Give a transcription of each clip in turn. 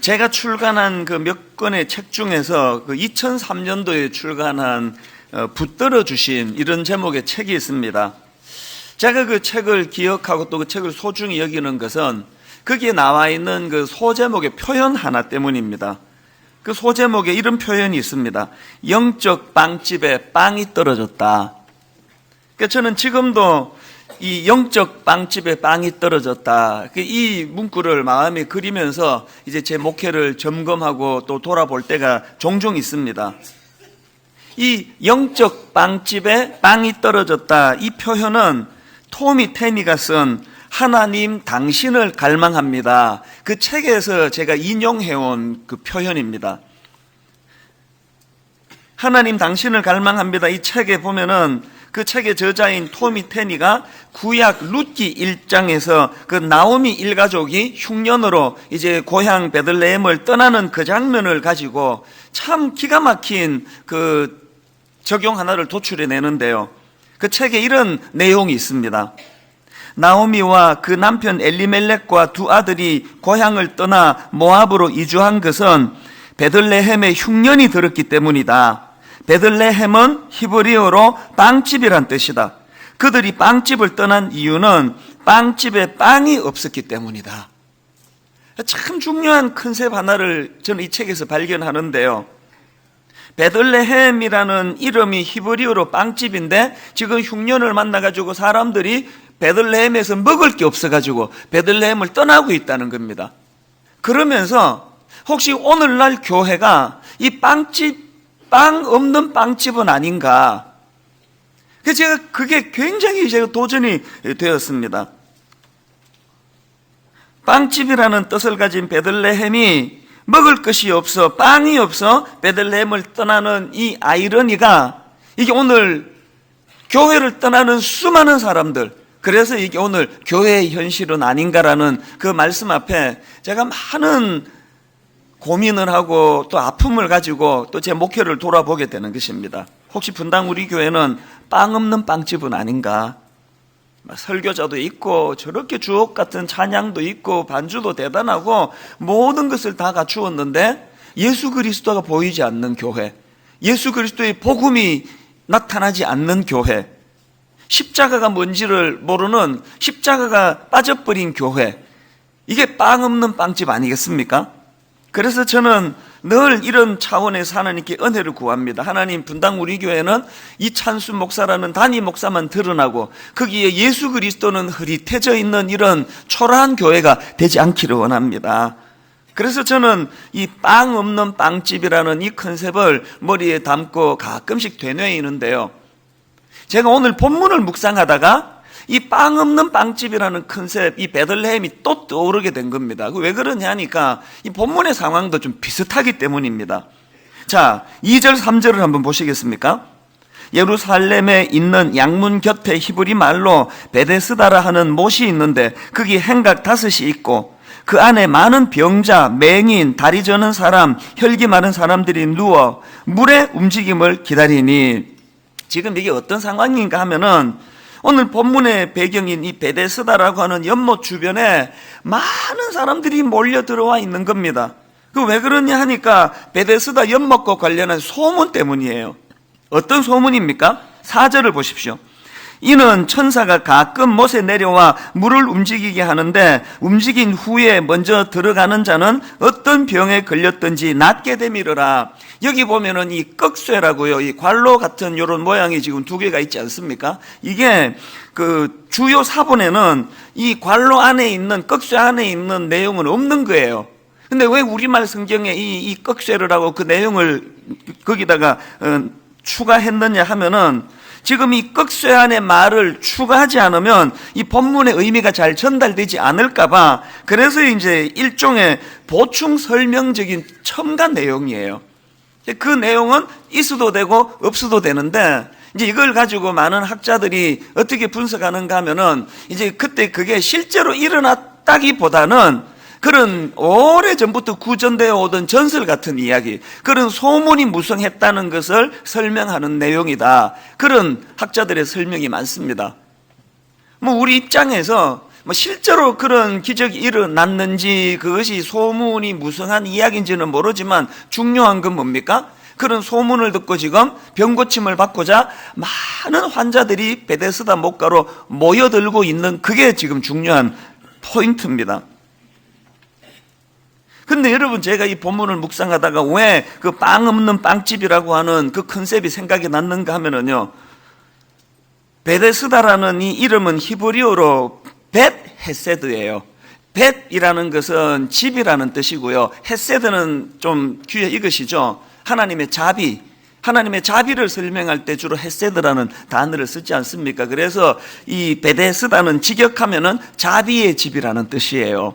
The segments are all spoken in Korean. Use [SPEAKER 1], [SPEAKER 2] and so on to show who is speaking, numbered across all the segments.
[SPEAKER 1] 제가 출간한 그 몇 권의 책 중에서 그 2003년도에 출간한 붙들어 주신 이런 제목의 책이 있습니다. 제가 그 책을 기억하고 또 그 책을 소중히 여기는 것은 거기에 나와 있는 그 소제목의 표현 하나 때문입니다. 그 소제목에 이런 표현이 있습니다. 영적 빵집에 빵이 떨어졌다. 그러니까 저는 지금도 이 영적 빵집에 빵이 떨어졌다. 이 문구를 마음에 그리면서 이제 제 목회를 점검하고 또 돌아볼 때가 종종 있습니다. 이 영적 빵집에 빵이 떨어졌다. 이 표현은 토미 테니가 쓴 하나님 당신을 갈망합니다. 그 책에서 제가 인용해온 그 표현입니다. 하나님 당신을 갈망합니다. 이 책에 보면은 그 책의 저자인 토미 테니가 구약 룻기 1장에서 그 나오미 일가족이 흉년으로 이제 고향 베들레헴을 떠나는 그 장면을 가지고 참 기가 막힌 그 적용 하나를 도출해 내는데요. 그 책에 이런 내용이 있습니다. 나오미와 그 남편 엘리멜렉과 두 아들이 고향을 떠나 모압으로 이주한 것은 베들레헴에 흉년이 들었기 때문이다. 베들레헴은 히브리어로 빵집이란 뜻이다. 그들이 빵집을 떠난 이유는 빵집에 빵이 없었기 때문이다. 참 중요한 컨셉 하나를 저는 이 책에서 발견하는데요. 베들레헴이라는 이름이 히브리어로 빵집인데 지금 흉년을 만나가지고 사람들이 베들레헴에서 먹을 게 없어가지고 베들레헴을 떠나고 있다는 겁니다. 그러면서 혹시 오늘날 교회가 이 빵 없는 빵집은 아닌가? 그래서 제가 그게 굉장히 제가 도전이 되었습니다. 빵집이라는 뜻을 가진 베들레헴이 먹을 것이 없어, 빵이 없어 베들레헴을 떠나는 이 아이러니가 이게 오늘 교회를 떠나는 수많은 사람들, 그래서 이게 오늘 교회의 현실은 아닌가라는 그 말씀 앞에 제가 많은 고민을 하고 또 아픔을 가지고 또 제 목회를 돌아보게 되는 것입니다. 혹시 분당 우리 교회는 빵 없는 빵집은 아닌가? 설교자도 있고 저렇게 주옥 같은 찬양도 있고 반주도 대단하고 모든 것을 다 갖추었는데 예수 그리스도가 보이지 않는 교회, 예수 그리스도의 복음이 나타나지 않는 교회, 십자가가 뭔지를 모르는 십자가가 빠져버린 교회, 이게 빵 없는 빵집 아니겠습니까? 그래서 저는 늘 이런 차원에서 하나님께 은혜를 구합니다. 하나님, 분당 우리 교회는 이찬수 목사라는 단임 목사만 드러나고 거기에 예수 그리스도는 흐릿해져 있는 이런 초라한 교회가 되지 않기를 원합니다. 그래서 저는 이 빵 없는 빵집이라는 이 컨셉을 머리에 담고 가끔씩 되뇌이는데요. 제가 오늘 본문을 묵상하다가 이 빵 없는 빵집이라는 컨셉, 이 베들레헴이 또 떠오르게 된 겁니다. 왜 그러냐 하니까 이 본문의 상황도 좀 비슷하기 때문입니다. 자, 2절 3절을 한번 보시겠습니까? 예루살렘에 있는 양문 곁에 히브리 말로 베데스다라 하는 못이 있는데 거기 행각 5이 있고 그 안에 많은 병자, 맹인, 다리 저는 사람, 혈기 많은 사람들이 누워 물의 움직임을 기다리니, 지금 이게 어떤 상황인가 하면은 오늘 본문의 배경인 이 베데스다라고 하는 연못 주변에 많은 사람들이 몰려 들어와 있는 겁니다. 그 왜 그러냐 하니까 베데스다 연못과 관련한 소문 때문이에요. 어떤 소문입니까? 4절을 보십시오. 이는 천사가 가끔 못에 내려와 물을 움직이게 하는데 움직인 후에 먼저 들어가는 자는 어떤 병에 걸렸든지 낫게 되미르라. 여기 보면은 이 꺽쇠라고요, 이 관로 같은 이런 모양이 지금 2개가 있지 않습니까? 이게 그 주요 사본에는 이 관로 안에 있는, 꺽쇠 안에 있는 내용은 없는 거예요. 근데 왜 우리말 성경에 이 꺽쇠를 하고 그 내용을 거기다가 추가했느냐 하면은 지금 이 꺽쇠 안에 말을 추가하지 않으면 이 본문의 의미가 잘 전달되지 않을까봐, 그래서 이제 일종의 보충 설명적인 첨가 내용이에요. 그 내용은 있어도 되고 없어도 되는데, 이제 이걸 가지고 많은 학자들이 어떻게 분석하는가 하면은 이제 그때 그게 실제로 일어났다기보다는 그런 오래전부터 구전되어 오던 전설 같은 이야기, 그런 소문이 무성했다는 것을 설명하는 내용이다. 그런 학자들의 설명이 많습니다. 우리 입장에서 뭐 실제로 그런 기적이 일어났는지 그것이 소문이 무성한 이야기인지는 모르지만 중요한 건 뭡니까? 그런 소문을 듣고 지금 병고침을 받고자 많은 환자들이 베데스다 목가로 모여들고 있는 그게 지금 중요한 포인트입니다. 근데 여러분, 제가 이 본문을 묵상하다가 왜 그 빵 없는 빵집이라고 하는 그 컨셉이 생각이 났는가 하면은요, 베데스다라는 이 이름은 히브리어로 벳 헤세드예요. 벳이라는 것은 집이라는 뜻이고요, 헤세드는 좀 귀에 익으시죠? 하나님의 자비, 하나님의 자비를 설명할 때 주로 헤세드라는 단어를 쓰지 않습니까? 그래서 이 베데스다는 직역하면은 자비의 집이라는 뜻이에요.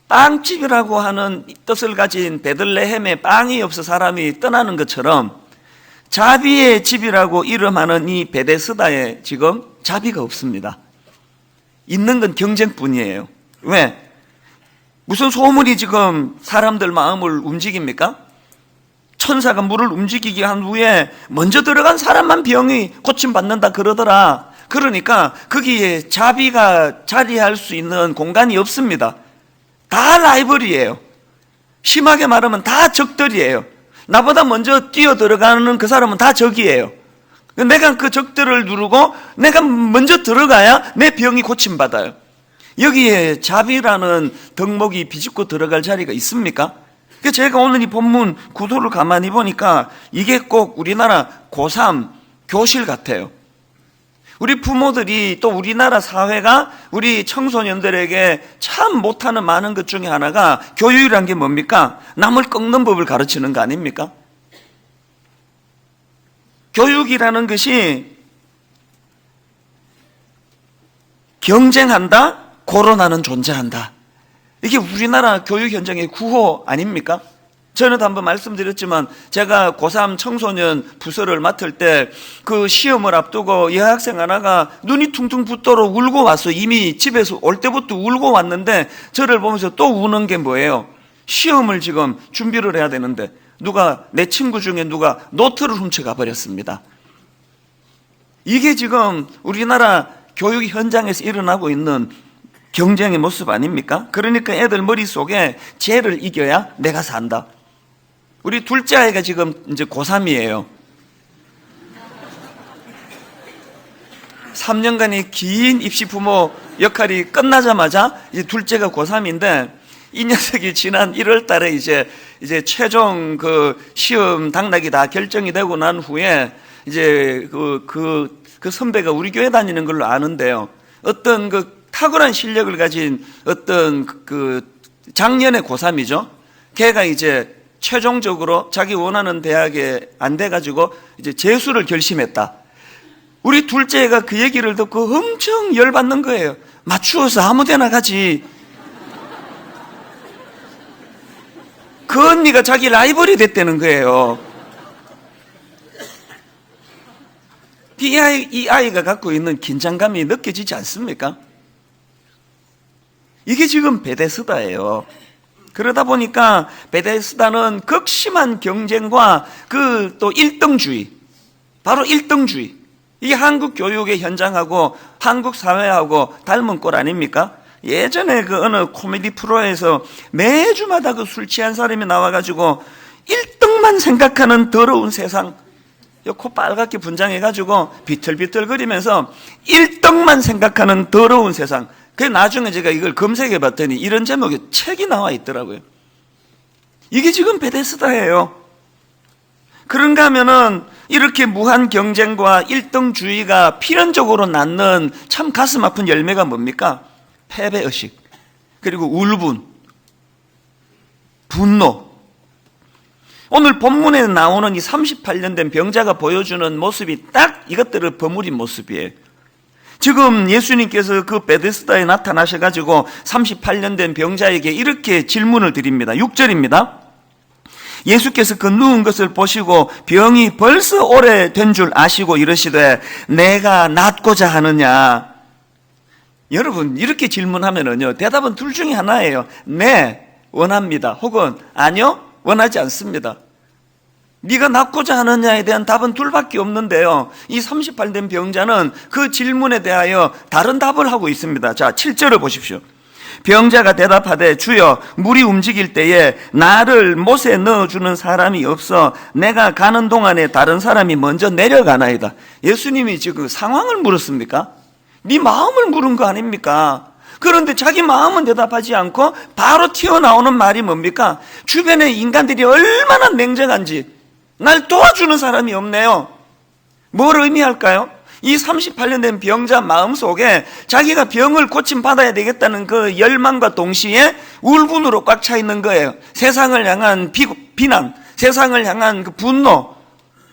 [SPEAKER 1] 빵집이라고 하는 뜻을 가진 베들레헴에 빵이 없어 사람이 떠나는 것처럼 자비의 집이라고 이름하는 이 베데스다에 지금 자비가 없습니다. 있는 건 경쟁뿐이에요. 왜? 무슨 소문이 지금 사람들 마음을 움직입니까? 천사가 물을 움직이게 한 후에 먼저 들어간 사람만 병이 고침받는다 그러더라. 그러니까 거기에 자비가 자리할 수 있는 공간이 없습니다. 다 라이벌이에요. 심하게 말하면 다 적들이에요. 나보다 먼저 뛰어 들어가는 그 사람은 다 적이에요. 내가 그 적들을 누르고 내가 먼저 들어가야 내 병이 고침받아요. 여기에 자비라는 덕목이 비집고 들어갈 자리가 있습니까? 제가 오늘 이 본문 구도를 가만히 보니까 이게 꼭 우리나라 고3 교실 같아요. 우리 부모들이 또 우리나라 사회가 우리 청소년들에게 참 못하는 많은 것 중에 하나가 교육이란 게 뭡니까? 남을 꺾는 법을 가르치는 거 아닙니까? 교육이라는 것이 경쟁한다, 고론하는 존재한다. 이게 우리나라 교육 현장의 구호 아닙니까? 전에도 한번 말씀드렸지만 제가 고3 청소년 부서를 맡을 때 그 시험을 앞두고 여학생 하나가 눈이 퉁퉁 붓도록 울고 왔어. 이미 집에서 올 때부터 울고 왔는데 저를 보면서 또 우는 게 뭐예요? 시험을 지금 준비를 해야 되는데 내 친구 중에 누가 노트를 훔쳐가 버렸습니다. 이게 지금 우리나라 교육 현장에서 일어나고 있는 경쟁의 모습 아닙니까? 그러니까 애들 머릿속에 쟤를 이겨야 내가 산다. 우리 둘째 아이가 지금 이제 고3이에요. 3년간의 긴 입시 부모 역할이 끝나자마자 이제 둘째가 고3인데 이 녀석이 지난 1월 달에 이제 최종 그 시험 당락이 다 결정이 되고 난 후에 이제 그 선배가 우리 교회 다니는 걸로 아는데요. 어떤 그 탁월한 실력을 가진 어떤 그 작년에 고3이죠. 걔가 이제 최종적으로 자기 원하는 대학에 안 돼가지고 이제 재수를 결심했다. 우리 둘째가 그 얘기를 듣고 엄청 열받는 거예요. 맞추어서 아무데나 가지. 그 언니가 자기 라이벌이 됐다는 거예요. 이 아이가 갖고 있는 긴장감이 느껴지지 않습니까? 이게 지금 베데스다예요. 그러다 보니까 베데스다는 극심한 경쟁과 그 또 1등주의, 바로 1등주의. 이게 한국 교육의 현장하고 한국 사회하고 닮은 꼴 아닙니까? 예전에 그 어느 코미디 프로에서 매주마다 그 술 취한 사람이 나와가지고 1등만 생각하는 더러운 세상, 코 빨갛게 분장해가지고 비틀비틀거리면서 1등만 생각하는 더러운 세상. 그래서 나중에 제가 이걸 검색해 봤더니 이런 제목의 책이 나와 있더라고요. 이게 지금 베데스다예요. 그런가 하면은 이렇게 무한 경쟁과 1등주의가 필연적으로 낳는 참 가슴 아픈 열매가 뭡니까? 패배의식, 그리고 울분, 분노. 오늘 본문에 나오는 이 38년 된 병자가 보여주는 모습이 딱 이것들을 버무린 모습이에요. 지금 예수님께서 그 베데스다에 나타나셔가지고 38년 된 병자에게 이렇게 질문을 드립니다. 6절입니다. 예수께서 그 누운 것을 보시고 병이 벌써 오래된 줄 아시고 이러시되 내가 낫고자 하느냐. 여러분, 이렇게 질문하면은요, 대답은 둘 중에 하나예요. 네, 원합니다. 혹은 아니요, 원하지 않습니다. 네가 낫고자 하느냐에 대한 답은 둘밖에 없는데요, 이 38 된 병자는 그 질문에 대하여 다른 답을 하고 있습니다. 자, 7절을 보십시오. 병자가 대답하되 주여, 물이 움직일 때에 나를 못에 넣어주는 사람이 없어 내가 가는 동안에 다른 사람이 먼저 내려가나이다. 예수님이 지금 상황을 물었습니까? 네 마음을 물은 거 아닙니까? 그런데 자기 마음은 대답하지 않고 바로 튀어나오는 말이 뭡니까? 주변에 인간들이 얼마나 냉정한지, 날 도와주는 사람이 없네요. 뭘 의미할까요? 이 38년 된 병자 마음속에 자기가 병을 고침받아야 되겠다는 그 열망과 동시에 울분으로 꽉 차 있는 거예요. 세상을 향한 비난, 세상을 향한 그 분노,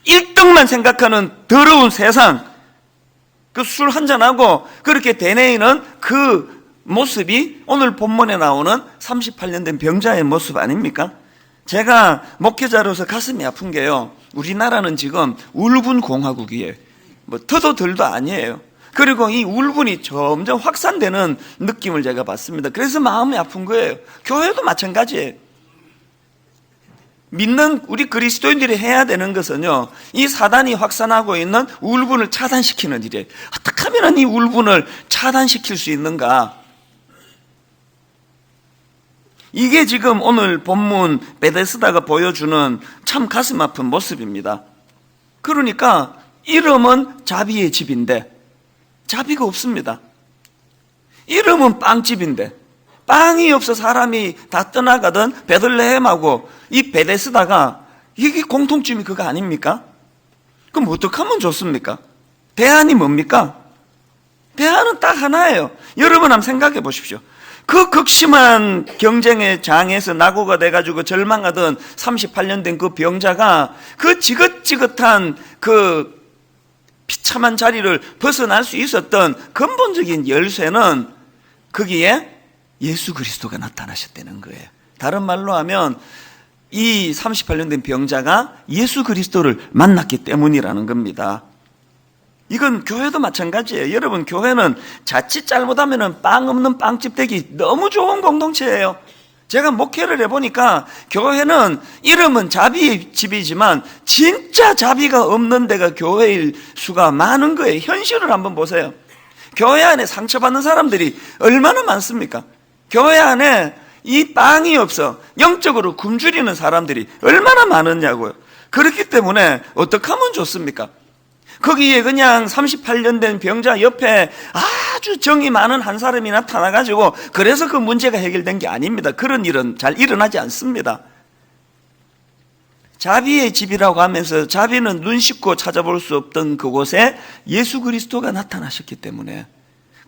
[SPEAKER 1] 1등만 생각하는 더러운 세상, 그 술 한잔하고 그렇게 되뇌이는 그 모습이 오늘 본문에 나오는 38년 된 병자의 모습 아닙니까? 제가 목회자로서 가슴이 아픈 게요, 우리나라는 지금 울분 공화국이에요. 뭐 터도 덜도 아니에요. 그리고 이 울분이 점점 확산되는 느낌을 제가 받습니다. 그래서 마음이 아픈 거예요. 교회도 마찬가지예요. 믿는 우리 그리스도인들이 해야 되는 것은요, 이 사단이 확산하고 있는 울분을 차단시키는 일이에요. 어떻게 하면 이 울분을 차단시킬 수 있는가? 이게 지금 오늘 본문 베데스다가 보여주는 참 가슴 아픈 모습입니다. 그러니까 이름은 자비의 집인데 자비가 없습니다. 이름은 빵집인데 빵이 없어 사람이 다 떠나가던 베들레헴하고 이 베데스다가 이게 공통점이 그거 아닙니까? 그럼 어떻게 하면 좋습니까? 대안이 뭡니까? 대안은 딱 하나예요. 여러분 한번 생각해 보십시오. 그 극심한 경쟁의 장에서 낙오가 돼가지고 절망하던 38년 된 그 병자가 그 지긋지긋한 그 비참한 자리를 벗어날 수 있었던 근본적인 열쇠는 거기에 예수 그리스도가 나타나셨다는 거예요. 다른 말로 하면 이 38년 된 병자가 예수 그리스도를 만났기 때문이라는 겁니다. 이건 교회도 마찬가지예요. 여러분, 교회는 자칫 잘못하면 빵 없는 빵집 되기 너무 좋은 공동체예요. 제가 목회를 해보니까 교회는 이름은 자비의 집이지만 진짜 자비가 없는 데가 교회일 수가 많은 거예요. 현실을 한번 보세요. 교회 안에 상처받는 사람들이 얼마나 많습니까? 교회 안에 이 빵이 없어 영적으로 굶주리는 사람들이 얼마나 많았냐고요. 그렇기 때문에 어떻게 하면 좋습니까? 거기에 그냥 38년 된 병자 옆에 아주 정이 많은 한 사람이 나타나가지고 그래서 그 문제가 해결된 게 아닙니다. 그런 일은 잘 일어나지 않습니다. 자비의 집이라고 하면서 자비는 눈 씻고 찾아볼 수 없던 그곳에 예수 그리스도가 나타나셨기 때문에,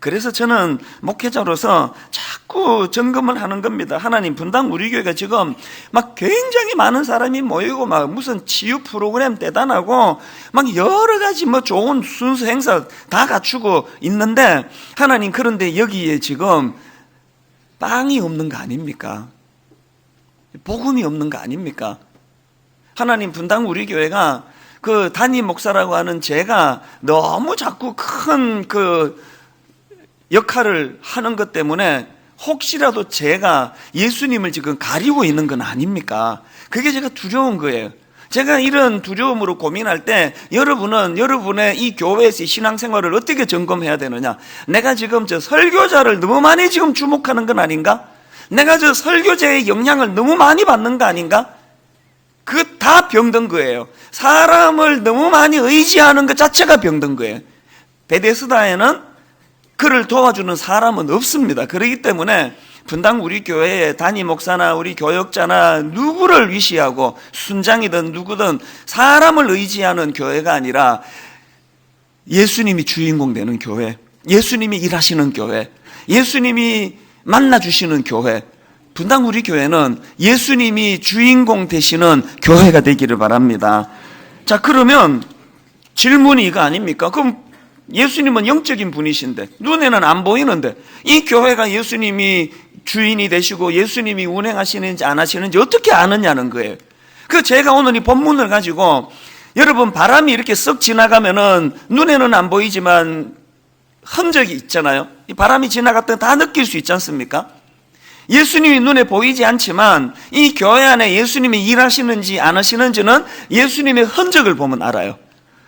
[SPEAKER 1] 그래서 저는 목회자로서 자꾸 점검을 하는 겁니다. 하나님, 분당 우리 교회가 지금 막 굉장히 많은 사람이 모이고 막 무슨 치유 프로그램 대단하고 막 여러 가지 뭐 좋은 순수 행사 다 갖추고 있는데, 하나님, 그런데 여기에 지금 빵이 없는 거 아닙니까? 복음이 없는 거 아닙니까? 하나님, 분당 우리 교회가 그 담임 목사라고 하는 제가 너무 자꾸 큰 그 역할을 하는 것 때문에 혹시라도 제가 예수님을 지금 가리고 있는 건 아닙니까? 그게 제가 두려운 거예요. 제가 이런 두려움으로 고민할 때 여러분은 여러분의 이 교회에서의 신앙생활을 어떻게 점검해야 되느냐? 내가 지금 저 설교자를 너무 많이 지금 주목하는 건 아닌가? 내가 저 설교자의 영향을 너무 많이 받는 거 아닌가? 그 다 병든 거예요. 사람을 너무 많이 의지하는 것 자체가 병든 거예요. 베데스다에는 그를 도와주는 사람은 없습니다. 그렇기 때문에 분당 우리 교회에 담임 목사나 우리 교역자나 누구를 위시하고 순장이든 누구든 사람을 의지하는 교회가 아니라 예수님이 주인공 되는 교회, 예수님이 일하시는 교회, 예수님이 만나주시는 교회, 분당 우리 교회는 예수님이 주인공 되시는 교회가 되기를 바랍니다. 자, 그러면 질문이 이거 아닙니까? 그럼 예수님은 영적인 분이신데 눈에는 안 보이는데 이 교회가 예수님이 주인이 되시고 예수님이 운행하시는지 안 하시는지 어떻게 아느냐는 거예요. 그 제가 오늘 이 본문을 가지고 여러분, 바람이 이렇게 썩 지나가면은 눈에는 안 보이지만 흔적이 있잖아요. 이 바람이 지나갔던 다 느낄 수 있지 않습니까? 예수님이 눈에 보이지 않지만 이 교회 안에 예수님이 일하시는지 안 하시는지는 예수님의 흔적을 보면 알아요.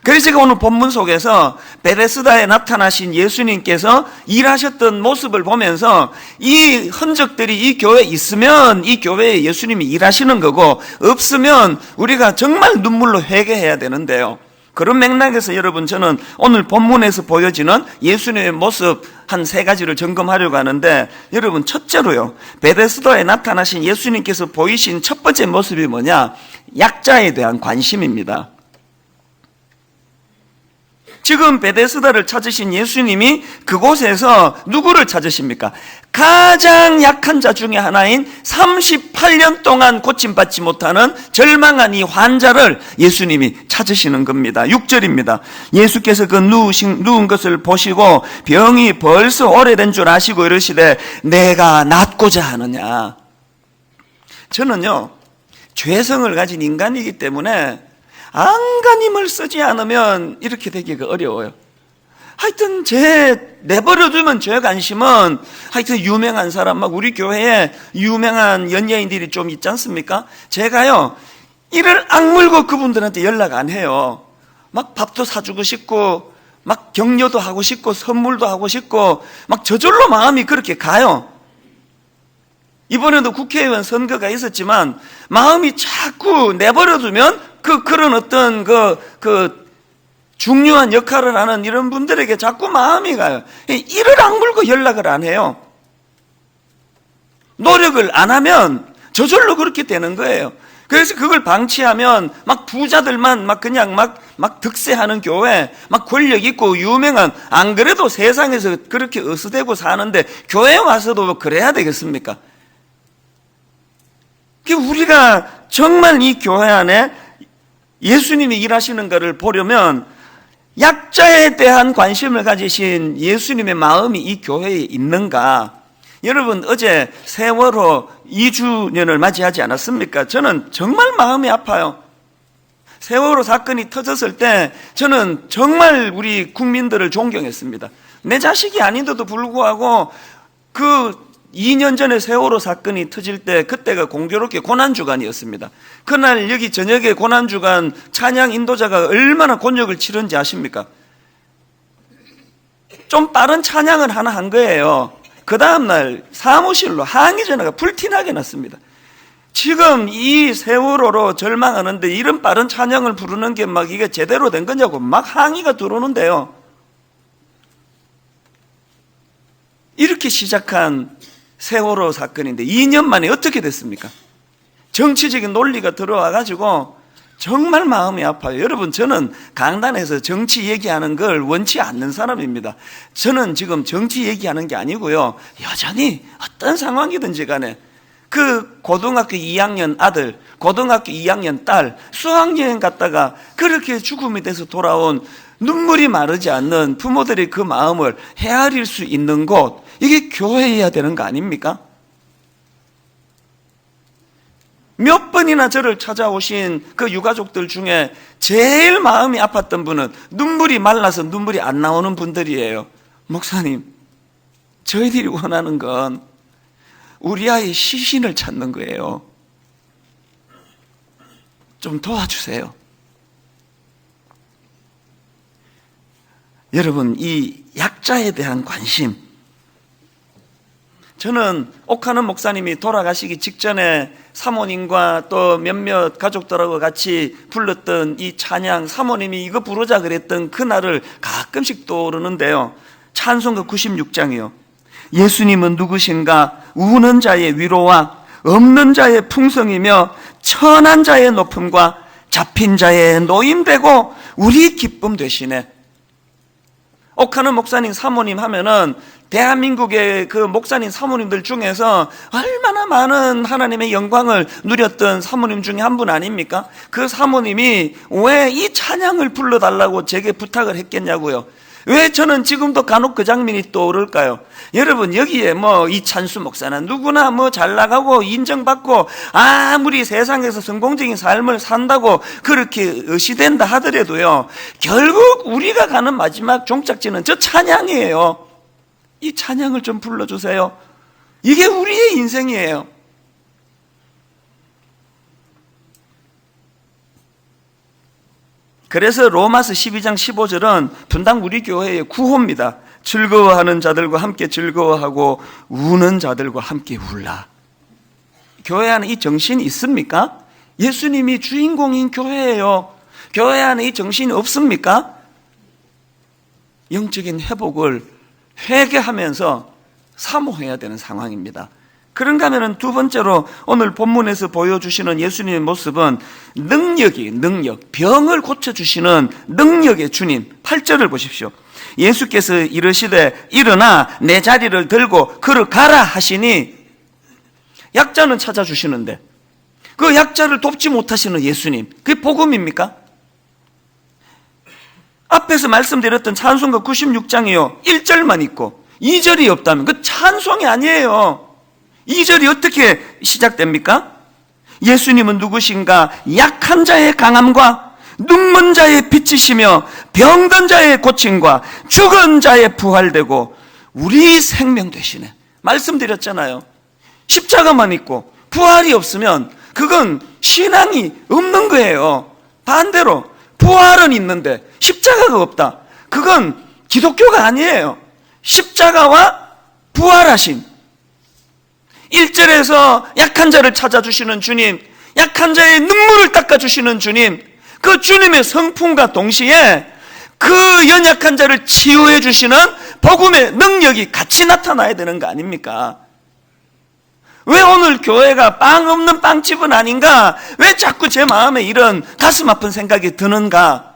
[SPEAKER 1] 그래서 제가 오늘 본문 속에서 베데스다에 나타나신 예수님께서 일하셨던 모습을 보면서 이 흔적들이 이 교회에 있으면 이 교회에 예수님이 일하시는 거고, 없으면 우리가 정말 눈물로 회개해야 되는데요. 그런 맥락에서 여러분, 저는 오늘 본문에서 보여지는 예수님의 모습 한 3가지를 점검하려고 하는데, 여러분, 첫째로요, 베데스다에 나타나신 예수님께서 보이신 첫 번째 모습이 뭐냐? 약자에 대한 관심입니다. 지금 베데스다를 찾으신 예수님이 그곳에서 누구를 찾으십니까? 가장 약한 자 중에 하나인 38년 동안 고침받지 못하는 절망한 이 환자를 예수님이 찾으시는 겁니다. 6절입니다. 예수께서 그 누운 것을 보시고 병이 벌써 오래된 줄 아시고 이러시되 내가 낫고자 하느냐. 저는요, 죄성을 가진 인간이기 때문에 안간힘을 쓰지 않으면 이렇게 되기가 어려워요. 하여튼 내버려두면 죄 관심은, 하여튼 유명한 사람, 막 우리 교회에 유명한 연예인들이 좀 있지 않습니까? 제가요, 이를 악물고 그분들한테 연락 안 해요. 막 밥도 사주고 싶고, 막 격려도 하고 싶고, 선물도 하고 싶고, 막 저절로 마음이 그렇게 가요. 이번에도 국회의원 선거가 있었지만 마음이 자꾸 내버려두면 그런 어떤 중요한 역할을 하는 이런 분들에게 자꾸 마음이 가요. 이를 악물고 연락을 안 해요. 노력을 안 하면 저절로 그렇게 되는 거예요. 그래서 그걸 방치하면 막 부자들만 그냥 득세하는 교회, 막 권력 있고 유명한, 안 그래도 세상에서 그렇게 어스대고 사는데 교회 와서도 그래야 되겠습니까? 우리가 정말 이 교회 안에 예수님이 일하시는 것을 보려면 약자에 대한 관심을 가지신 예수님의 마음이 이 교회에 있는가? 여러분, 어제 세월호 2주년을 맞이하지 않았습니까? 저는 정말 마음이 아파요. 세월호 사건이 터졌을 때 저는 정말 우리 국민들을 존경했습니다. 내 자식이 아닌데도 불구하고 2년 전에 세월호 사건이 터질 때, 그때가 공교롭게 고난주간이었습니다. 그날 여기 저녁에 고난주간 찬양 인도자가 얼마나 곤욕을 치른지 아십니까? 좀 빠른 찬양을 하나 한 거예요. 그 다음날 사무실로 항의 전화가 불티나게 났습니다. 지금 이 세월호로 절망하는데 이런 빠른 찬양을 부르는 게 이게 제대로 된 거냐고 막 항의가 들어오는데요. 이렇게 시작한 세월호 사건인데 2년 만에 어떻게 됐습니까? 정치적인 논리가 들어와가지고 정말 마음이 아파요. 여러분, 저는 강단에서 정치 얘기하는 걸 원치 않는 사람입니다. 저는 지금 정치 얘기하는 게 아니고요, 여전히 어떤 상황이든지 간에 고등학교 2학년 아들, 고등학교 2학년 딸 수학여행 갔다가 그렇게 죽음이 돼서 돌아온 눈물이 마르지 않는 부모들의 그 마음을 헤아릴 수 있는 곳, 이게 교회여야 되는 거 아닙니까? 몇 번이나 저를 찾아오신 그 유가족들 중에 제일 마음이 아팠던 분은 눈물이 말라서 눈물이 안 나오는 분들이에요. 목사님, 저희들이 원하는 건 우리 아이의 시신을 찾는 거예요. 좀 도와주세요. 여러분, 이 약자에 대한 관심, 저는 옥하는 목사님이 돌아가시기 직전에 사모님과 또 몇몇 가족들하고 같이 불렀던 이 찬양, 사모님이 이거 부르자 그랬던 그날을 가끔씩 떠오르는데요. 찬송가 96장이요. 예수님은 누구신가? 우는 자의 위로와 없는 자의 풍성이며 천한 자의 높음과 잡힌 자의 노임되고 우리 기쁨 되시네. 옥하는 목사님 사모님 하면은 대한민국의 그 목사님 사모님들 중에서 얼마나 많은 하나님의 영광을 누렸던 사모님 중에 한 분 아닙니까? 그 사모님이 왜 이 찬양을 불러달라고 제게 부탁을 했겠냐고요. 왜 저는 지금도 간혹 그 장면이 떠오를까요? 여러분, 여기에 이찬수 목사는 누구나 잘 나가고 인정받고 아무리 세상에서 성공적인 삶을 산다고 그렇게 의시된다 하더라도요, 결국 우리가 가는 마지막 종착지는 저 찬양이에요. 이 찬양을 좀 불러주세요. 이게 우리의 인생이에요. 그래서 로마서 12장 15절은 분당 우리 교회의 구호입니다. 즐거워하는 자들과 함께 즐거워하고 우는 자들과 함께 울라. 교회 안에 이 정신이 있습니까? 예수님이 주인공인 교회예요. 교회 안에 이 정신이 없습니까? 영적인 회복을 회개하면서 사모해야 되는 상황입니다. 그런가 하면 두 번째로 오늘 본문에서 보여주시는 예수님의 모습은 능력, 병을 고쳐주시는 능력의 주님. 8절을 보십시오. 예수께서 이르시되 일어나 내 자리를 들고 걸어가라 하시니 약자는 찾아주시는데 그 약자를 돕지 못하시는 예수님, 그게 복음입니까? 앞에서 말씀드렸던 찬송가 96장이요 1절만 있고 2절이 없다면 그 찬송이 아니에요. 2절이 어떻게 시작됩니까? 예수님은 누구신가? 약한 자의 강함과 눈먼 자의 빛이시며 병든 자의 고침과 죽은 자의 부활되고 우리 생명 되시네. 말씀드렸잖아요. 십자가만 있고 부활이 없으면 그건 신앙이 없는 거예요. 반대로 부활은 있는데 십자가가 없다. 그건 기독교가 아니에요. 십자가와 부활하신 1절에서 약한 자를 찾아주시는 주님, 약한 자의 눈물을 닦아주시는 주님, 그 주님의 성품과 동시에 그 연약한 자를 치유해 주시는 복음의 능력이 같이 나타나야 되는 거 아닙니까? 왜 오늘 교회가 빵 없는 빵집은 아닌가? 왜 자꾸 제 마음에 이런 가슴 아픈 생각이 드는가?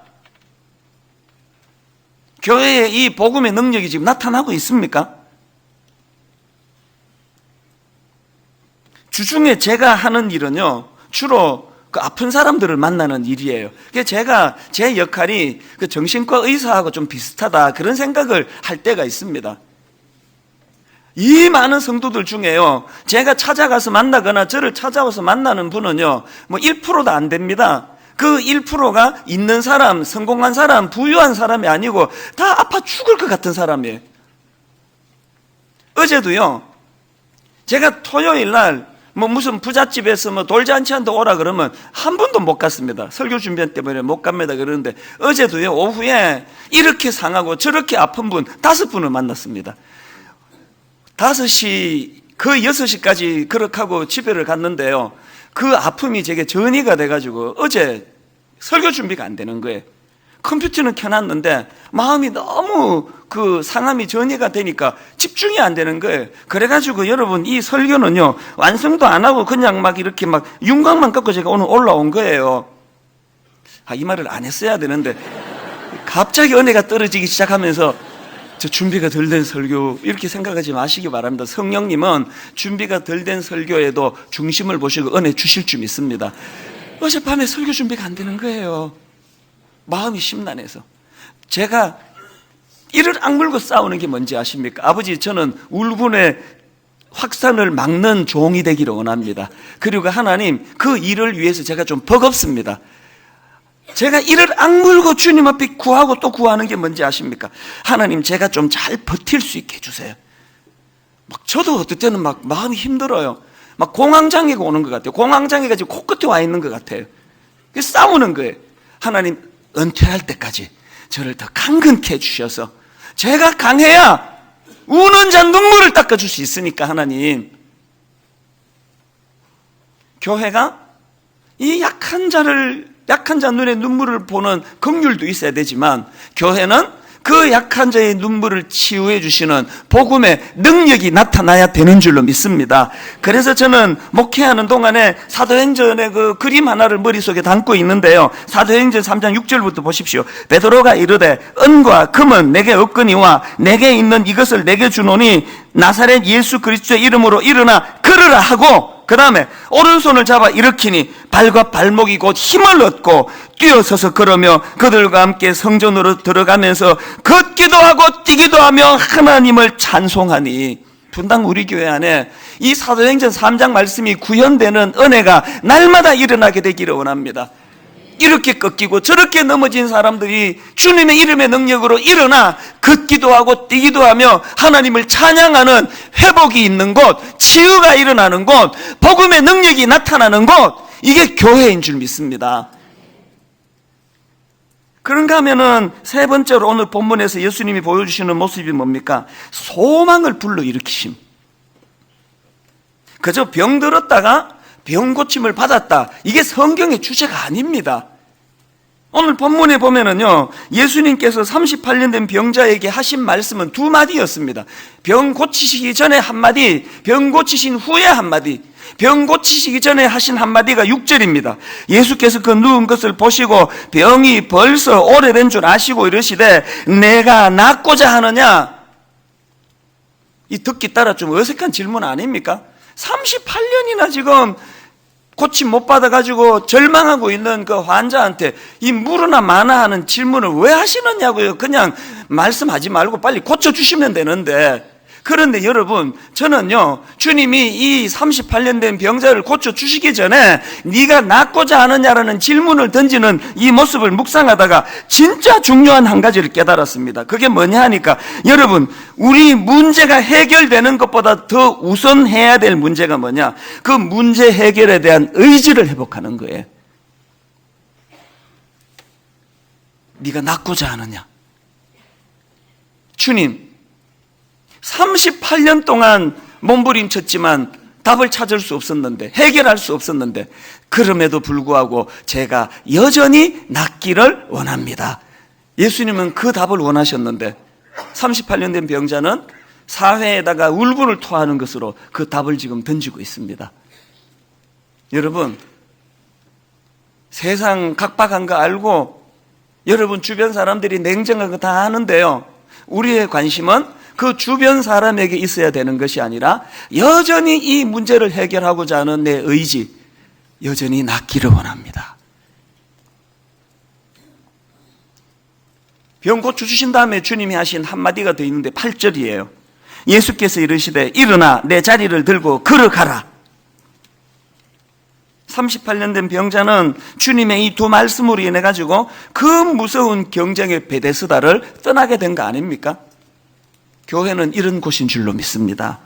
[SPEAKER 1] 교회에 이 복음의 능력이 지금 나타나고 있습니까? 주중에 제가 하는 일은요, 주로 그 아픈 사람들을 만나는 일이에요. 제가 제 역할이 그 정신과 의사하고 좀 비슷하다 그런 생각을 할 때가 있습니다. 이 많은 성도들 중에요, 제가 찾아가서 만나거나 저를 찾아와서 만나는 분은요, 뭐 1%도 안 됩니다. 그 1%가 있는 사람, 성공한 사람, 부유한 사람이 아니고 다 아파 죽을 것 같은 사람이에요. 어제도요, 제가 토요일 날 무슨 부잣집에서 돌잔치한테 오라 그러면 한 번도 못 갔습니다. 설교 준비 때문에 못 갑니다. 그러는데 어제도요, 오후에 이렇게 상하고 저렇게 아픈 분 5분을 만났습니다. 5시, 거의 6시까지 그렇게 하고 집에를 갔는데요, 그 아픔이 제게 전이가 돼가지고 어제 설교 준비가 안 되는 거예요. 컴퓨터는 켜놨는데 마음이 너무 그 상함이 전이가 되니까 집중이 안 되는 거예요. 그래가지고 여러분, 이 설교는요, 완성도 안 하고 그냥 막 이렇게 막 윤곽만 깎고 제가 오늘 올라온 거예요. 이 말을 안 했어야 되는데 갑자기 은혜가 떨어지기 시작하면서 저 준비가 덜 된 설교 이렇게 생각하지 마시기 바랍니다. 성령님은 준비가 덜 된 설교에도 중심을 보시고 은혜 주실 줄 믿습니다. 어젯밤에 설교 준비가 안 되는 거예요. 마음이 심란해서. 제가 이를 악물고 싸우는 게 뭔지 아십니까? 아버지, 저는 울분의 확산을 막는 종이 되기를 원합니다. 그리고 하나님, 그 일을 위해서 제가 좀 버겁습니다. 제가 이를 악물고 주님 앞에 구하고 또 구하는 게 뭔지 아십니까? 하나님, 제가 좀 잘 버틸 수 있게 해주세요. 저도 어떨 때는 마음이 힘들어요. 공황장애가 오는 것 같아요. 공황장애가 지금 코끝에 와 있는 것 같아요. 싸우는 거예요. 하나님, 은퇴할 때까지 저를 더 강건케 해주셔서 제가 강해야 우는 자 눈물을 닦아줄 수 있으니까 하나님, 교회가 이 약한 자 눈에 눈물을 보는 긍휼도 있어야 되지만 교회는 그 약한 자의 눈물을 치유해 주시는 복음의 능력이 나타나야 되는 줄로 믿습니다. 그래서 저는 목회하는 동안에 사도행전의 그 그림 하나를 머릿속에 담고 있는데요, 사도행전 3장 6절부터 보십시오. 베드로가 이르되 은과 금은 내게 없거니와 내게 있는 이것을 내게 주노니 나사렛 예수 그리스도의 이름으로 일어나 걸으라 하고, 그 다음에 오른손을 잡아 일으키니 발과 발목이 곧 힘을 얻고 뛰어서서 걸으며 그들과 함께 성전으로 들어가면서 걷기도 하고 뛰기도 하며 하나님을 찬송하니. 분당 우리 교회 안에 이 사도행전 3장 말씀이 구현되는 은혜가 날마다 일어나게 되기를 원합니다. 이렇게 꺾이고 저렇게 넘어진 사람들이 주님의 이름의 능력으로 일어나 걷기도 하고 뛰기도 하며 하나님을 찬양하는 회복이 있는 곳, 치유가 일어나는 곳, 복음의 능력이 나타나는 곳, 이게 교회인 줄 믿습니다. 그런가 하면은 세 번째로 오늘 본문에서 예수님이 보여주시는 모습이 뭡니까? 소망을 불러일으키심. 그저 병들었다가 병 고침을 받았다, 이게 성경의 주제가 아닙니다. 오늘 본문에 보면은요, 예수님께서 38년 된 병자에게 하신 말씀은 두 마디였습니다. 병 고치시기 전에 한마디, 병 고치신 후에 한마디. 병 고치시기 전에 하신 한마디가 6절입니다. 예수께서 그 누운 것을 보시고 병이 벌써 오래된 줄 아시고 이러시되 내가 낫고자 하느냐? 이 듣기 따라 좀 어색한 질문 아닙니까? 38년이나 지금 고침 못 받아가지고 절망하고 있는 그 환자한테 이 물으나 마나 하는 질문을 왜 하시느냐고요. 그냥 말씀하지 말고 빨리 고쳐주시면 되는데. 그런데 여러분, 저는요, 주님이 이 38년 된 병자를 고쳐주시기 전에 네가 낫고자 하느냐라는 질문을 던지는 이 모습을 묵상하다가 진짜 중요한 한 가지를 깨달았습니다. 그게 뭐냐 하니까, 여러분, 우리 문제가 해결되는 것보다 더 우선해야 될 문제가 뭐냐? 그 문제 해결에 대한 의지를 회복하는 거예요. 네가 낫고자 하느냐? 주님, 38년 동안 몸부림쳤지만 답을 찾을 수 없었는데, 해결할 수 없었는데, 그럼에도 불구하고 제가 여전히 낫기를 원합니다. 예수님은 그 답을 원하셨는데 38년 된 병자는 사회에다가 울분을 토하는 것으로 그 답을 지금 던지고 있습니다. 여러분, 세상 각박한 거 알고 여러분 주변 사람들이 냉정한 거 다 아는데요, 우리의 관심은 그 주변 사람에게 있어야 되는 것이 아니라 여전히 이 문제를 해결하고자 하는 내 의지, 여전히 낫기를 원합니다. 병 고쳐주신 다음에 주님이 하신 한마디가 더 있는데 8절이에요. 예수께서 이르시되 일어나 내 자리를 들고 걸어가라. 38년 된 병자는 주님의 이 두 말씀으로 인해 가지고 그 무서운 경쟁의 베데스다를 떠나게 된 거 아닙니까? 교회는 이런 곳인 줄로 믿습니다.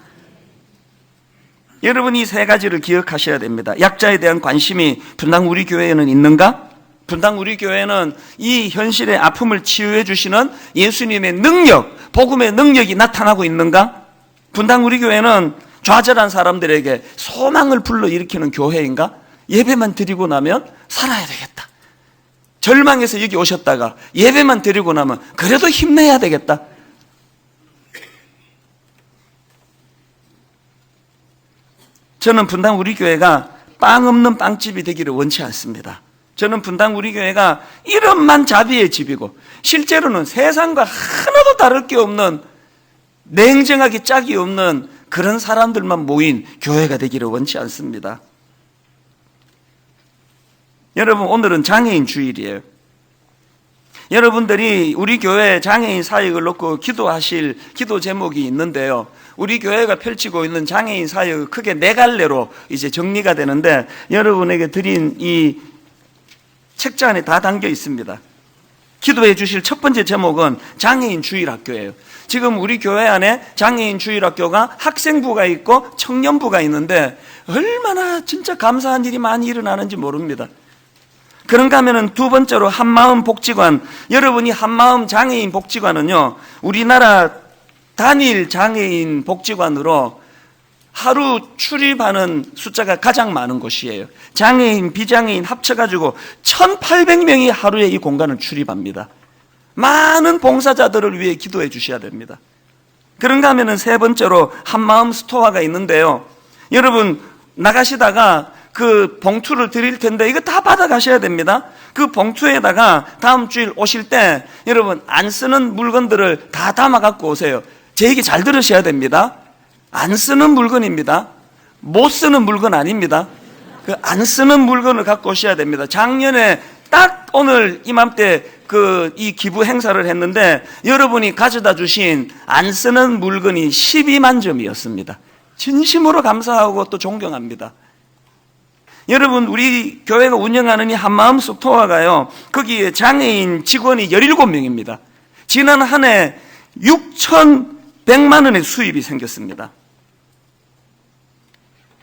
[SPEAKER 1] 여러분, 이 세 가지를 기억하셔야 됩니다. 약자에 대한 관심이 분당 우리 교회에는 있는가? 분당 우리 교회는 이 현실의 아픔을 치유해 주시는 예수님의 능력, 복음의 능력이 나타나고 있는가? 분당 우리 교회는 좌절한 사람들에게 소망을 불러일으키는 교회인가? 예배만 드리고 나면 살아야 되겠다. 절망해서 여기 오셨다가 예배만 드리고 나면 그래도 힘내야 되겠다. 저는 분당 우리 교회가 빵 없는 빵집이 되기를 원치 않습니다. 저는 분당 우리 교회가 이름만 자비의 집이고 실제로는 세상과 하나도 다를 게 없는, 냉정하기 짝이 없는 그런 사람들만 모인 교회가 되기를 원치 않습니다. 여러분, 오늘은 장애인 주일이에요. 여러분들이 우리 교회 장애인 사역을 놓고 기도하실 기도 제목이 있는데요, 우리 교회가 펼치고 있는 장애인 사역은 크게 네 갈래로 이제 정리가 되는데, 여러분에게 드린 이 책자 안에 다 담겨 있습니다. 기도해 주실 첫 번째 제목은 장애인 주일학교예요. 지금 우리 교회 안에 장애인 주일학교가 학생부가 있고 청년부가 있는데 얼마나 진짜 감사한 일이 많이 일어나는지 모릅니다. 그런가 하면은 두 번째로 한마음 복지관. 여러분이 한마음 장애인 복지관은요, 우리나라 단일 장애인 복지관으로 하루 출입하는 숫자가 가장 많은 곳이에요. 장애인, 비장애인 합쳐가지고 1,800명이 하루에 이 공간을 출입합니다. 많은 봉사자들을 위해 기도해 주셔야 됩니다. 그런가 하면은 세 번째로 한마음 스토어가 있는데요, 여러분 나가시다가 그 봉투를 드릴 텐데 이거 다 받아가셔야 됩니다. 그 봉투에다가 다음 주일 오실 때 여러분 안 쓰는 물건들을 다 담아 갖고 오세요. 제 얘기 잘 들으셔야 됩니다. 안 쓰는 물건입니다. 못 쓰는 물건 아닙니다. 그 안 쓰는 물건을 갖고 오셔야 됩니다. 작년에 딱 오늘 이맘때 이 기부 행사를 했는데 여러분이 가져다 주신 안 쓰는 물건이 12만 점이었습니다. 진심으로 감사하고 또 존경합니다. 여러분, 우리 교회가 운영하는 이 한마음 스토어가요, 거기에 장애인 직원이 17명입니다. 지난 한 해 6,100만 원의 수입이 생겼습니다.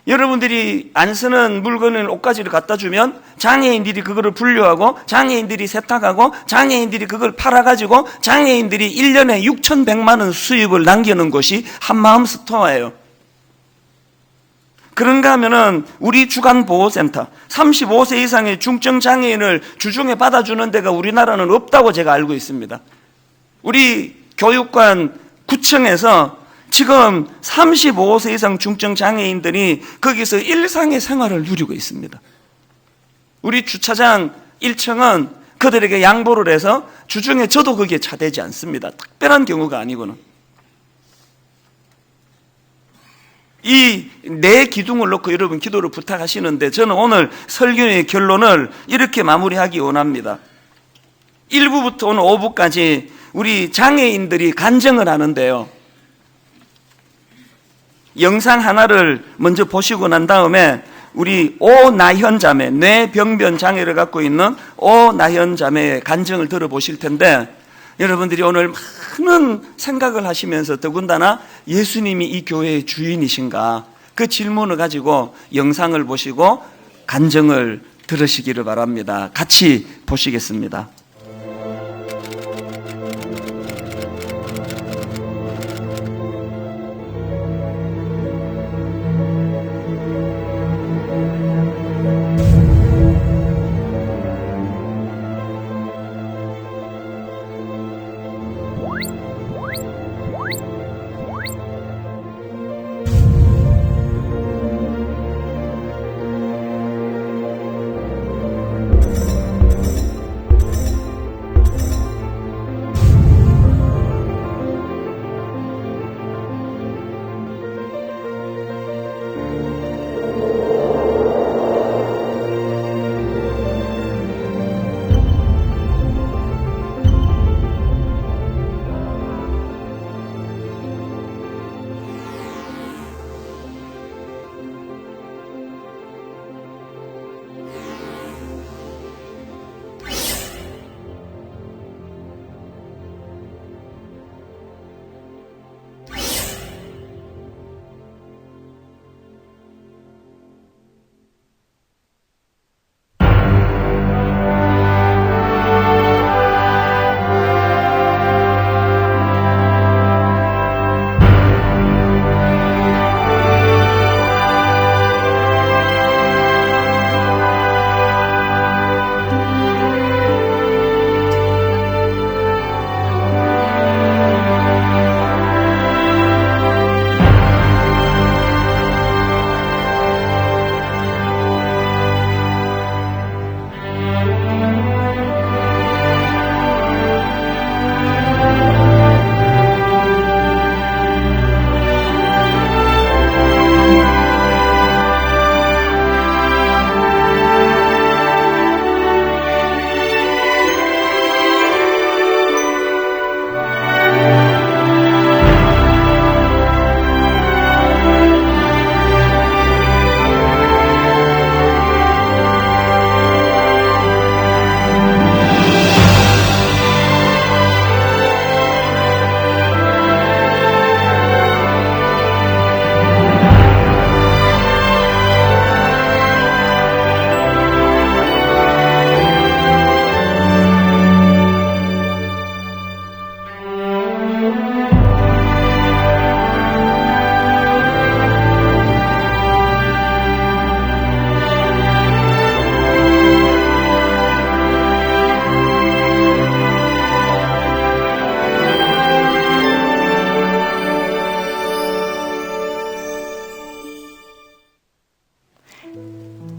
[SPEAKER 1] 여러분들이 안 쓰는 물건을 옷가지를 갖다 주면 장애인들이 그거를 분류하고 장애인들이 세탁하고 장애인들이 그걸 팔아가지고 장애인들이 1년에 6,100만 원 수입을 남기는 곳이 한마음 스토어예요. 그런가 하면은 우리 주간보호센터 35세 이상의 중증 장애인을 주중에 받아주는 데가 우리나라는 없다고 제가 알고 있습니다. 우리 교육관 구청에서 지금 35세 이상 중증 장애인들이 거기서 일상의 생활을 누리고 있습니다. 우리 주차장 1층은 그들에게 양보를 해서 주중에 저도 거기에 차대지 않습니다. 특별한 경우가 아니고는. 이 네 기둥을 놓고 여러분 기도를 부탁하시는데 저는 오늘 설교의 결론을 이렇게 마무리하기 원합니다. 1부부터 오늘 5부까지 우리 장애인들이 간증을 하는데요, 영상 하나를 먼저 보시고 난 다음에 우리 오나현 자매, 뇌병변 장애를 갖고 있는 오나현 자매의 간증을 들어보실 텐데, 여러분들이 오늘 많은 생각을 하시면서 더군다나 예수님이 이 교회의 주인이신가, 그 질문을 가지고 영상을 보시고 간증을 들으시기를 바랍니다. 같이 보시겠습니다.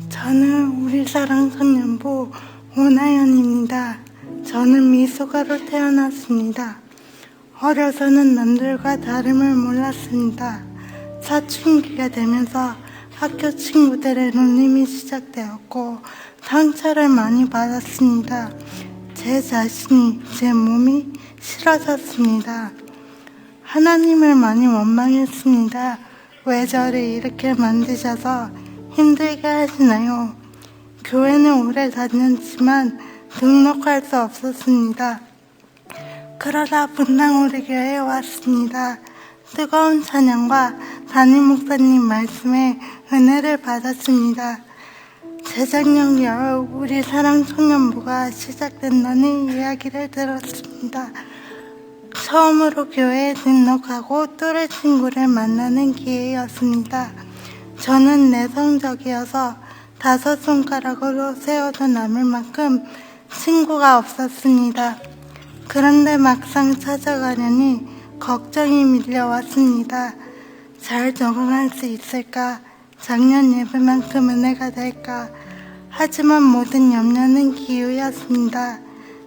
[SPEAKER 2] 저는 우리사랑 청년부 오나연입니다. 저는 미소가로 태어났습니다. 어려서는 남들과 다름을 몰랐습니다. 사춘기가 되면서 학교 친구들의 놀림이 시작되었고 상처를 많이 받았습니다. 제 자신이, 제 몸이 싫어졌습니다. 하나님을 많이 원망했습니다. 왜 저를 이렇게 만드셔서 힘들게 하시나요? 교회는 오래 다녔지만 등록할 수 없었습니다. 그러다 분당 우리 교회에 왔습니다. 뜨거운 찬양과 담임 목사님 말씀에 은혜를 받았습니다. 재작년 겨울 우리 사랑 청년부가 시작된다는 이야기를 들었습니다. 처음으로 교회에 등록하고 또래 친구를 만나는 기회였습니다. 저는 내성적이어서 5손가락으로 세어도 남을 만큼 친구가 없었습니다. 그런데 막상 찾아가려니 걱정이 밀려왔습니다. 잘 적응할 수 있을까? 작년 예배만큼 은혜가 될까? 하지만 모든 염려는 기우였습니다.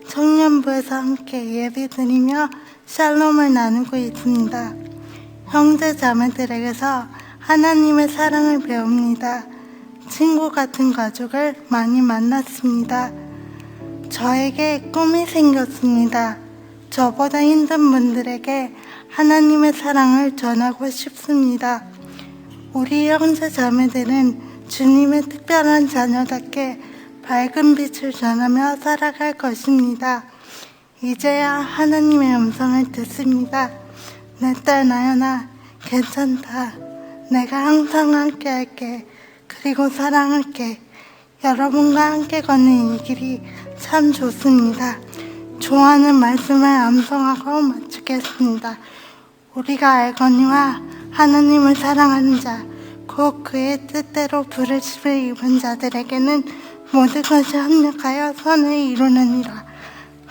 [SPEAKER 2] 청년부에서 함께 예배드리며 샬롬을 나누고 있습니다. 형제 자매들에게서 하나님의 사랑을 배웁니다. 친구 같은 가족을 많이 만났습니다. 저에게 꿈이 생겼습니다. 저보다 힘든 분들에게 하나님의 사랑을 전하고 싶습니다. 우리 형제 자매들은 주님의 특별한 자녀답게 밝은 빛을 전하며 살아갈 것입니다. 이제야 하나님의 음성을 듣습니다. 내 딸 나연아, 괜찮다. 내가 항상 함께 할게. 그리고 사랑할게. 여러분과 함께 걷는 이 길이 참 좋습니다. 좋아하는 말씀을 암송하고 마치겠습니다. 우리가 알거니와 하나님을 사랑하는 자, 곧 그의 뜻대로 부르심을 입은 자들에게는 모든 것이 합력하여 선을 이루느니라.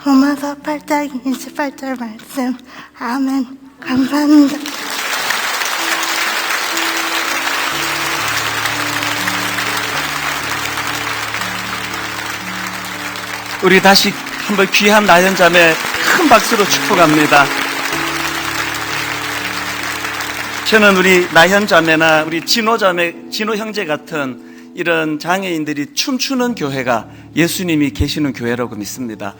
[SPEAKER 2] 로마서 8장 28절 말씀. 아멘. 감사합니다.
[SPEAKER 1] 우리 다시 한번 귀한 나연자매 큰 박수로 축복합니다. 저는 우리 나현자매나 우리 진호자매, 진호형제 같은 이런 장애인들이 춤추는 교회가 예수님이 계시는 교회라고 믿습니다.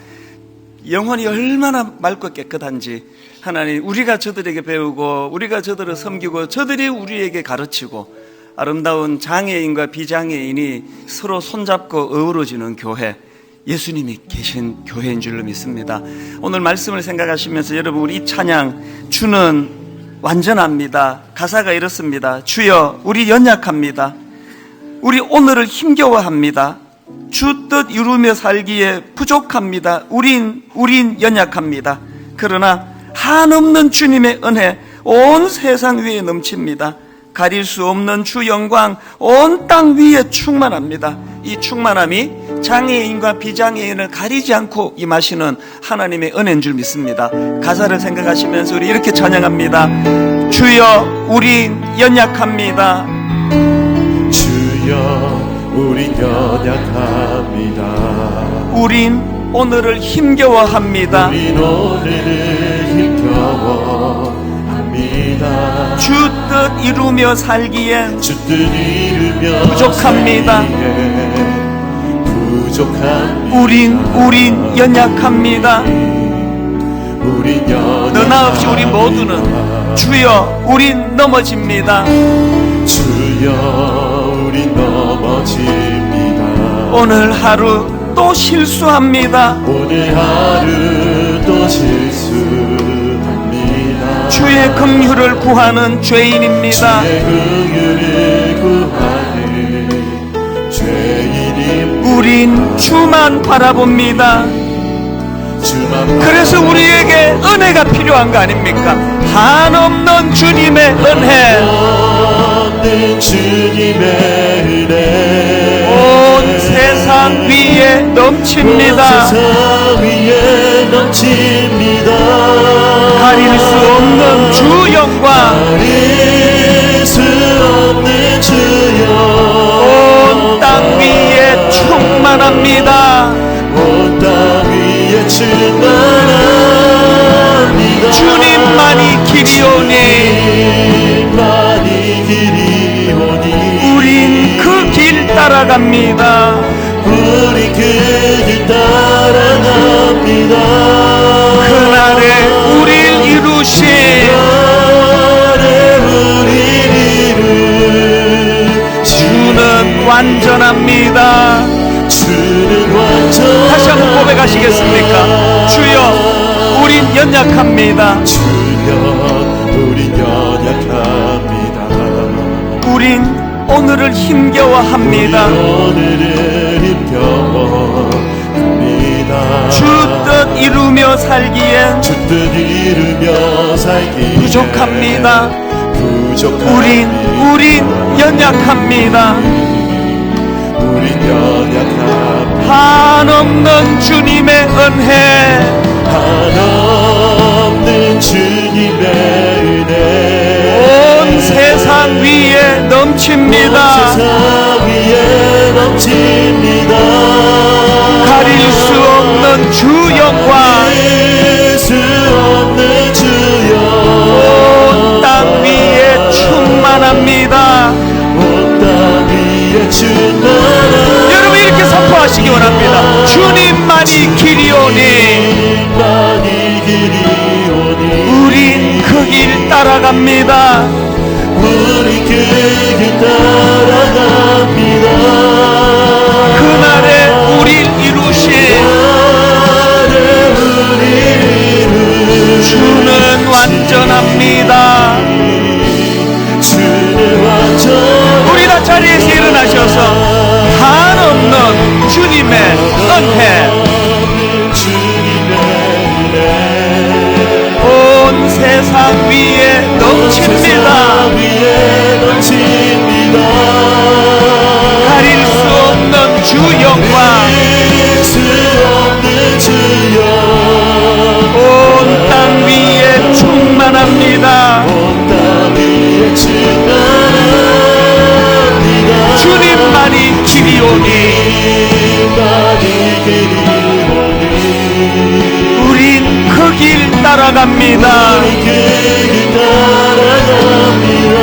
[SPEAKER 1] 영혼이 얼마나 맑고 깨끗한지 하나님, 우리가 저들에게 배우고 우리가 저들을 섬기고 저들이 우리에게 가르치고 아름다운 장애인과 비장애인이 서로 손잡고 어우러지는 교회, 예수님이 계신 교회인 줄로 믿습니다. 오늘 말씀을 생각하시면서 여러분, 우리 이 찬양, 주는 완전합니다. 가사가 이렇습니다. 주여, 우리 연약합니다. 우리 오늘을 힘겨워합니다. 주 뜻 이루며 살기에 부족합니다. 우린 연약합니다. 그러나 한없는 주님의 은혜 온 세상 위에 넘칩니다. 가릴 수 없는 주 영광 온 땅 위에 충만합니다. 이 충만함이 장애인과 비장애인을 가리지 않고 임하시는 하나님의 은혜인 줄 믿습니다. 가사를 생각하시면서 우리 이렇게 찬양합니다. 주여, 우린 연약합니다.
[SPEAKER 3] 주여, 우린 연약합니다.
[SPEAKER 1] 우린 오늘을 힘겨워합니다.
[SPEAKER 3] 우린 오늘을 힘겨워합니다.
[SPEAKER 1] 주 뜻 이루며 살기엔
[SPEAKER 3] 주 뜻 이루며
[SPEAKER 1] 부족합니다.
[SPEAKER 3] 살기에 부족합니다.
[SPEAKER 1] 우린 연약합니다.
[SPEAKER 3] 우린 연약합니다.
[SPEAKER 1] 너나 없이 우리 모두는 주여, 우린 넘어집니다.
[SPEAKER 3] 주여, 우린 넘어집니다.
[SPEAKER 1] 오늘 하루 또 실수합니다.
[SPEAKER 3] 오늘 하루 또 실수합니다.
[SPEAKER 1] 주의 긍휼을 구하는 죄인입니다.
[SPEAKER 3] 주의 긍휼을 구하는 죄인입니다.
[SPEAKER 1] 우린 주만 바라봅니다.
[SPEAKER 3] 주만
[SPEAKER 1] 그래서 우리에게 은혜가 필요한 거 아닙니까? 한없는 주님의 은혜,
[SPEAKER 3] 없는 주님의 은혜
[SPEAKER 1] 온 세상 위에 넘칩니다.
[SPEAKER 3] 온 세상 위에 넘칩니다.
[SPEAKER 1] 가릴 수 없는 주 영광,
[SPEAKER 3] 가릴 수 없는 주 영광
[SPEAKER 1] 온 땅 위에 충만합니다.
[SPEAKER 3] 온 땅 위에 충만합니다.
[SPEAKER 1] 주님만이 길이오니
[SPEAKER 3] 주님만이 길이오니
[SPEAKER 1] 우린 그 길 따라갑니다.
[SPEAKER 3] 우리 그 길 따라갑니다.
[SPEAKER 1] 그날에 우릴 이루신
[SPEAKER 3] 그날에 우리를 이루신
[SPEAKER 1] 주는 연약합니다.
[SPEAKER 3] 주여 우린 연약합니다.
[SPEAKER 1] 우린 오늘을 힘겨워합니다.
[SPEAKER 3] 오늘을 힘겨워합니다.
[SPEAKER 1] 주 뜻 이루며 살기엔
[SPEAKER 3] 주 뜻 이루며 살기에
[SPEAKER 1] 부족합니다.
[SPEAKER 3] 부족합니다.
[SPEAKER 1] 우린 연약합니다.
[SPEAKER 3] 우린 연약합니다.
[SPEAKER 1] 한없는 주님의 은혜,
[SPEAKER 3] 한없는 주님의 은혜
[SPEAKER 1] 온 세상 위에 넘칩니다.
[SPEAKER 3] 온 세상 위에 넘칩니다.
[SPEAKER 1] 가릴 수 없는 주 영광,
[SPEAKER 3] 가릴 수 없는 주 영광
[SPEAKER 1] 온 땅 위에 충만합니다.
[SPEAKER 3] 온 땅 위에 충만합니다.
[SPEAKER 1] 여러분 이렇게 선포하시기 원합니다. 주님만이 길이오니
[SPEAKER 3] 주님만이 길이오니
[SPEAKER 1] 우린 그 길 따라갑니다.
[SPEAKER 3] 우리 그 길 따라갑니다.
[SPEAKER 1] 그날에 우릴 이루신 주는 완전합니다.
[SPEAKER 3] 주는 완전
[SPEAKER 1] 우리 다 자리에서 일어나셔서 한없는 주님의 은혜,
[SPEAKER 3] 주님의 은혜
[SPEAKER 1] 온 세상 위에 넘칩니다.
[SPEAKER 3] 위에 넘칩니다.
[SPEAKER 1] 가릴 수 없는 주 영광,
[SPEAKER 3] 가릴 수 없는 주 영광
[SPEAKER 1] 온 땅 위에 충만합니다.
[SPEAKER 3] 온 땅 위에 충만합니다.
[SPEAKER 1] 주님만이 길이오니
[SPEAKER 3] 주님만이 길이오니
[SPEAKER 1] 우린 그 길 따라갑니다.
[SPEAKER 3] 우리 그 길 따라갑니다.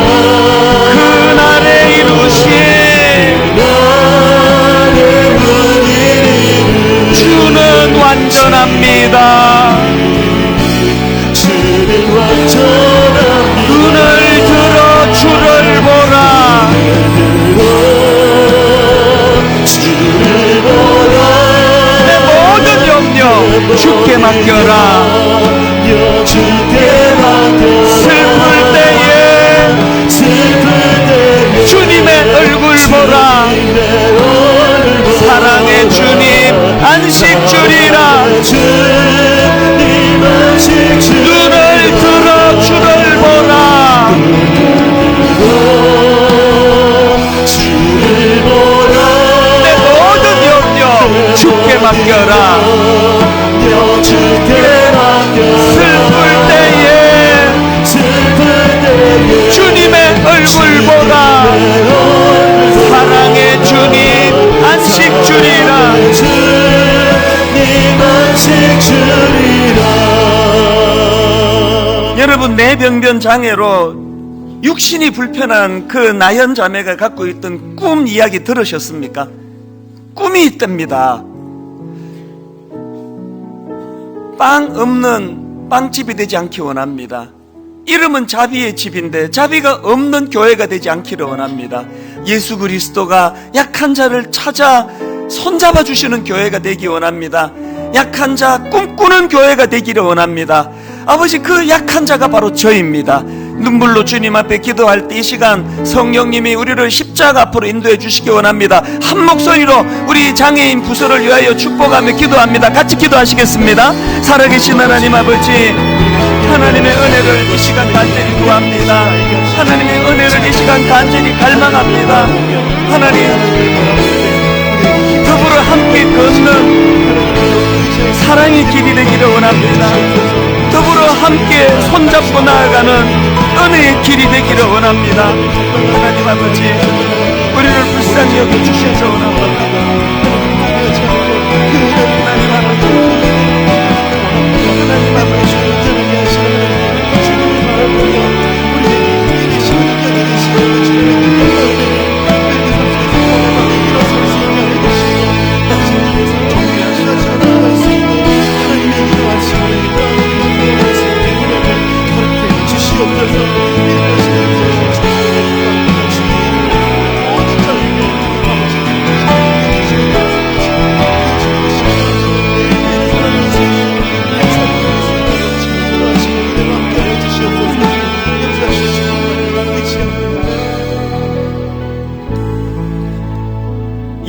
[SPEAKER 1] 그날에 이루신
[SPEAKER 3] 나를 우리
[SPEAKER 1] 주는 완전합니다.
[SPEAKER 3] 주는 완전합니다.
[SPEAKER 1] 눈을 들어 주를 보라.
[SPEAKER 3] 주를 보라.
[SPEAKER 1] 내 모든 염려 주께 맡겨라.
[SPEAKER 3] 주께 맡겨라.
[SPEAKER 1] 슬플 때에
[SPEAKER 3] 슬플 때에
[SPEAKER 1] 주님의 얼굴 보라. 사랑의 주님 안식 주리라.
[SPEAKER 3] 주님 안식 주리라.
[SPEAKER 1] 눈을 들어 주를 보라.
[SPEAKER 3] 주를 보라.
[SPEAKER 1] 내 모든 염려 주께 맡겨라.
[SPEAKER 3] 주께 맡겨라.
[SPEAKER 1] 슬플 때에 주님의 얼굴 보라. 사랑의 주님 안식 주리라.
[SPEAKER 3] 주님 안식 주리라.
[SPEAKER 1] 여러분 뇌병변 장애로 육신이 불편한 그 나연 자매가 갖고 있던 꿈 이야기 들으셨습니까? 꿈이 있답니다. 빵 없는 빵집이 되지 않기 원합니다. 이름은 자비의 집인데 자비가 없는 교회가 되지 않기를 원합니다. 예수 그리스도가 약한 자를 찾아 손잡아 주시는 교회가 되기 원합니다. 약한 자 꿈꾸는 교회가 되기를 원합니다. 아버지, 그 약한 자가 바로 저입니다. 눈물로 주님 앞에 기도할 때 이 시간 성령님이 우리를 십자가 앞으로 인도해 주시기 원합니다. 한 목소리로 우리 장애인 부서를 위하여 축복하며 기도합니다. 같이 기도하시겠습니다. 살아계신 하나님 아버지, 하나님의 은혜를 이 시간 간절히 구합니다. 하나님의 은혜를 이 시간 간절히 갈망합니다. 하나님, 더불어 함께 걷는 사랑의 길이 되기를 원합니다. 더불어 함께 손잡고 나아가는 은혜의 길이 되기를 원합니다. 하나님 아버지, 우리를 불쌍히 여겨주셔서 원합니다. 하나님 아버지, 하나님 아버지,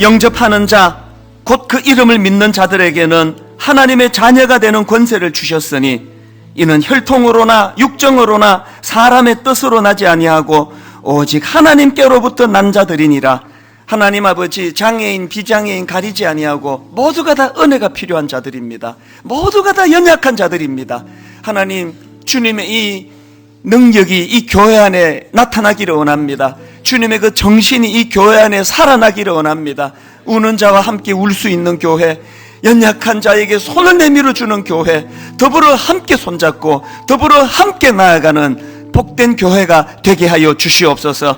[SPEAKER 1] 영접하는 자, 곧 그 이름을 믿는 자들에게는 하나님의 자녀가 되는 권세를 주셨으니 이는 혈통으로나 육정으로나 사람의 뜻으로 나지 아니하고 오직 하나님께로부터 난 자들이니라. 하나님 아버지, 장애인 비장애인 가리지 아니하고 모두가 다 은혜가 필요한 자들입니다. 모두가 다 연약한 자들입니다. 하나님, 주님의 이 능력이 이 교회 안에 나타나기를 원합니다. 주님의 그 정신이 이 교회 안에 살아나기를 원합니다. 우는 자와 함께 울 수 있는 교회, 연약한 자에게 손을 내밀어 주는 교회, 더불어 함께 손잡고 더불어 함께 나아가는 복된 교회가 되게 하여 주시옵소서.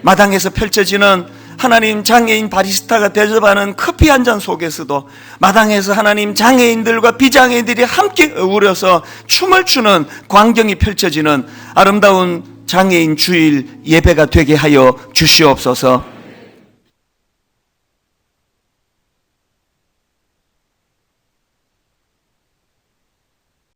[SPEAKER 1] 마당에서 펼쳐지는 하나님, 장애인 바리스타가 대접하는 커피 한 잔 속에서도 마당에서 하나님, 장애인들과 비장애인들이 함께 어우러서 춤을 추는 광경이 펼쳐지는 아름다운 장애인 주일 예배가 되게 하여 주시옵소서.